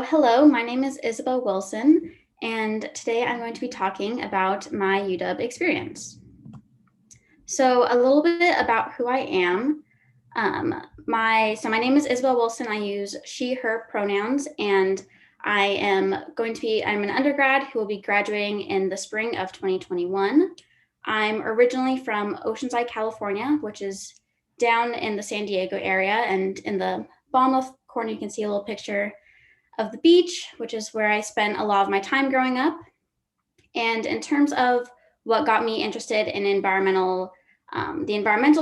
Hello, my name is Isabel Wilson, and today I'm going to be talking about my UW experience. So, a little bit about who I am. My name is Isabel Wilson. I use she, her pronouns, and I'm an undergrad who will be graduating in the spring of 2021. I'm originally from Oceanside, California, which is down in the San Diego area, and in the bottom left corner, you can see a little picture of the beach, which is where I spent a lot of my time growing up. And in terms of what got me interested in the environmental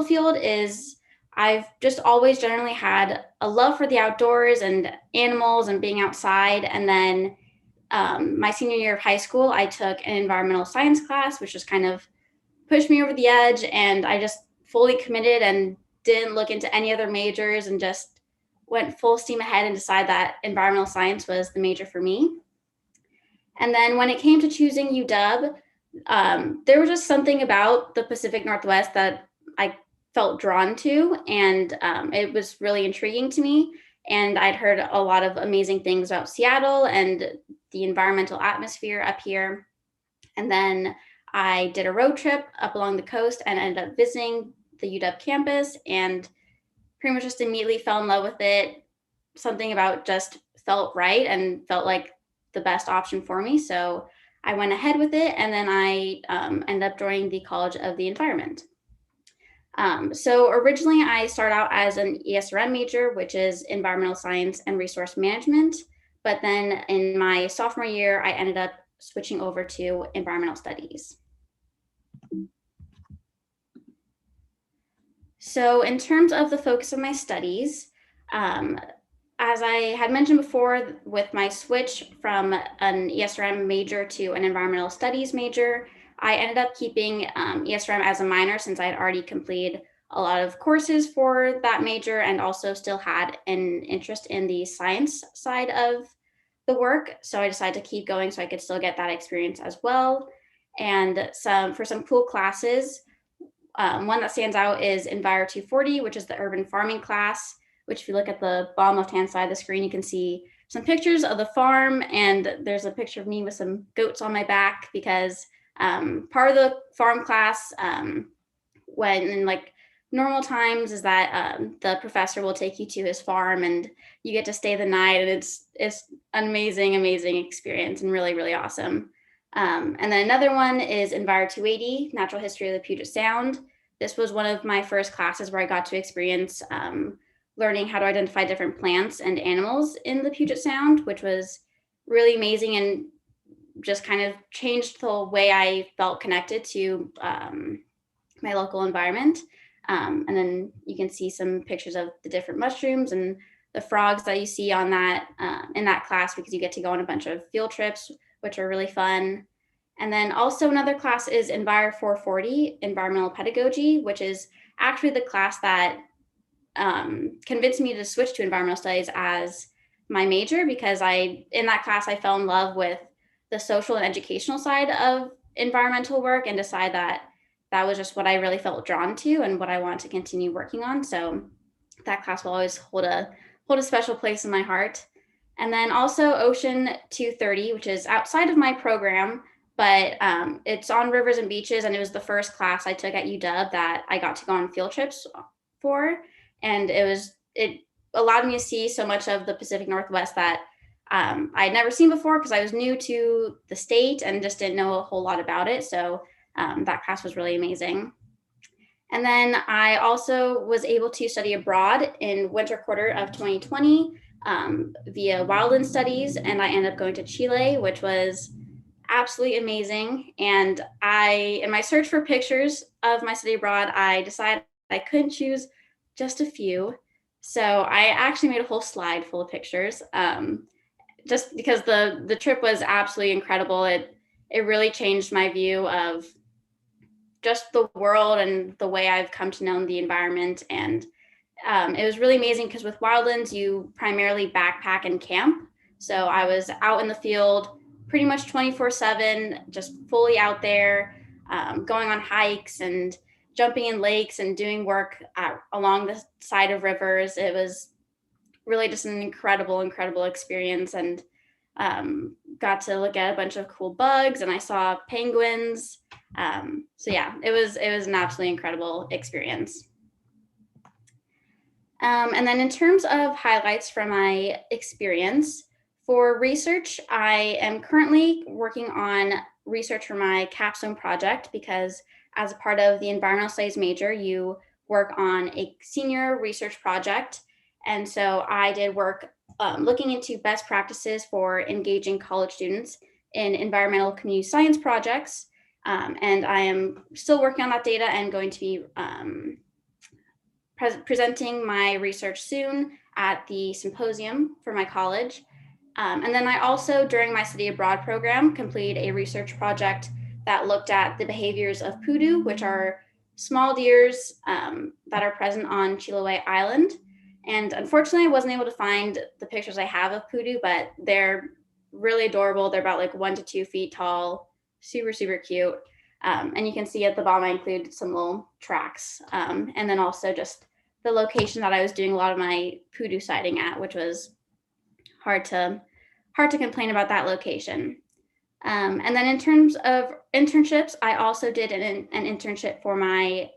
field is I've just always generally had a love for the outdoors and animals and being outside. And then my senior year of high school, I took an environmental science class, which just kind of pushed me over the edge. And I just fully committed and didn't look into any other majors and just went full steam ahead and decided that environmental science was the major for me. And then when it came to choosing UW, there was just something about the Pacific Northwest that I felt drawn to, and it was really intriguing to me. And I'd heard a lot of amazing things about Seattle and the environmental atmosphere up here. And then I did a road trip up along the coast and ended up visiting the UW campus and pretty much just immediately fell in love with it. Something about just felt right and felt like the best option for me. So I went ahead with it, and then I ended up joining the College of the Environment. So originally, I started out as an ESRM major, which is Environmental Science and Resource Management. But then in my sophomore year, I ended up switching over to Environmental Studies. So in terms of the focus of my studies, as I had mentioned before, with my switch from an ESRM major to an environmental studies major, I ended up keeping ESRM as a minor since I had already completed a lot of courses for that major and also still had an interest in the science side of the work. So I decided to keep going so I could still get that experience as well. And for some cool classes, one that stands out is Enviro 240, which is the urban farming class, which if you look at the bottom left-hand side of the screen, you can see some pictures of the farm, and there's a picture of me with some goats on my back because part of the farm class, when in like normal times, is that the professor will take you to his farm and you get to stay the night, and it's an amazing experience and really, really awesome. And then another one is Enviro 280, Natural History of the Puget Sound. This was one of my first classes where I got to experience learning how to identify different plants and animals in the Puget Sound, which was really amazing and just kind of changed the way I felt connected to my local environment. And then you can see some pictures of the different mushrooms and the frogs that you see on that in that class, because you get to go on a bunch of field trips, which are really fun. And then also another class is Enviro 440, Environmental Pedagogy, which is actually the class that convinced me to switch to environmental studies as my major, because in that class, I fell in love with the social and educational side of environmental work and decided that that was just what I really felt drawn to and what I wanted to continue working on. So that class will always hold a special place in my heart. And then also Ocean 230, which is outside of my program, but it's on rivers and beaches. And it was the first class I took at UW that I got to go on field trips for. And it allowed me to see so much of the Pacific Northwest that I had never seen before, because I was new to the state and just didn't know a whole lot about it. So that class was really amazing. And then I also was able to study abroad in winter quarter of 2020 via wildland studies. And I ended up going to Chile, which was absolutely amazing. And in my search for pictures of my study abroad, I decided I couldn't choose just a few. So I actually made a whole slide full of pictures, just because the trip was absolutely incredible. It really changed my view of just the world and the way I've come to know the environment. And it was really amazing because with wildlands, you primarily backpack and camp. So I was out in the field pretty much 24/7, just fully out there, going on hikes and jumping in lakes and doing work along the side of rivers. It was really just an incredible experience, and got to look at a bunch of cool bugs, and I saw penguins. So yeah, it was an absolutely incredible experience. And then in terms of highlights from my experience, for research, I am currently working on research for my capstone project, because as a part of the environmental studies major, you work on a senior research project. And so I did work looking into best practices for engaging college students in environmental community science projects. And I am still working on that data and going to be presenting my research soon at the symposium for my college. And then I also, during my study abroad program, completed a research project that looked at the behaviors of poodoo, which are small deers that are present on Chiloé Island. And unfortunately, I wasn't able to find the pictures I have of poodoo, but they're really adorable. They're about like 1 to 2 feet tall, super cute. And you can see at the bottom, I include some little tracks. And then also just the location that I was doing a lot of my poodoo sighting at, which was hard to complain about that location. And then in terms of internships, I also did an internship for my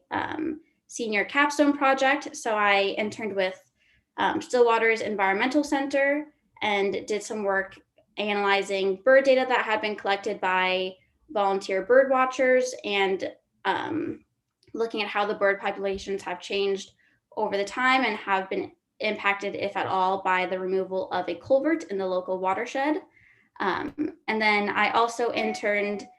senior capstone project. So I interned with Stillwater's Environmental Center and did some work analyzing bird data that had been collected by volunteer bird watchers, and looking at how the bird populations have changed over the time and have been impacted, if at all, by the removal of a culvert in the local watershed. And then I also interned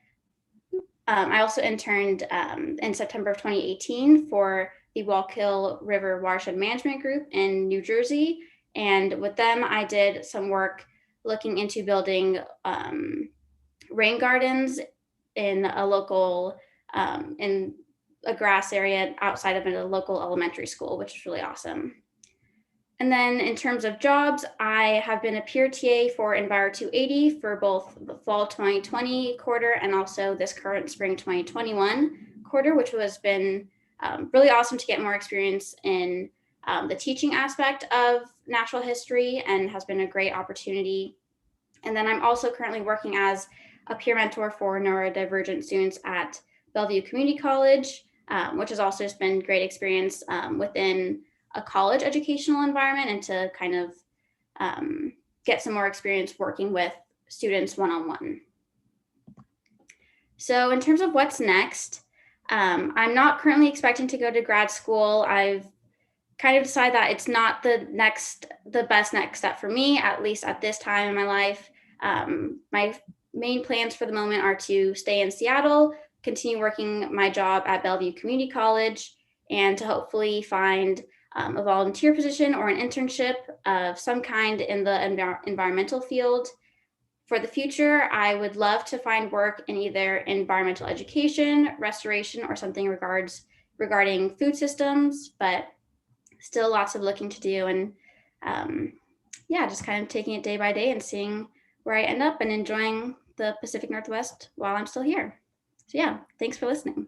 in September of 2018 for the Wallkill River Watershed Management Group in New Jersey. And with them, I did some work looking into building rain gardens in a local, in a grass area outside of a local elementary school, which is really awesome. And then in terms of jobs, I have been a peer TA for Enviro 280 for both the fall 2020 quarter and also this current spring 2021 quarter, which has been really awesome to get more experience in the teaching aspect of natural history, and has been a great opportunity. And then I'm also currently working as a peer mentor for neurodivergent students at Bellevue Community College, which has also just been great experience within a college educational environment, and to kind of get some more experience working with students one-on-one. So in terms of what's next, I'm not currently expecting to go to grad school. I've kind of decided that it's not the best next step for me, at least at this time in my life. My main plans for the moment are to stay in Seattle, continue working my job at Bellevue Community College, and to hopefully find a volunteer position or an internship of some kind in the environmental field. For the future, I would love to find work in either environmental education, restoration, or something regarding food systems, but still lots of looking to do. And yeah, just kind of taking it day by day and seeing where I end up, and enjoying the Pacific Northwest while I'm still here. So yeah, thanks for listening.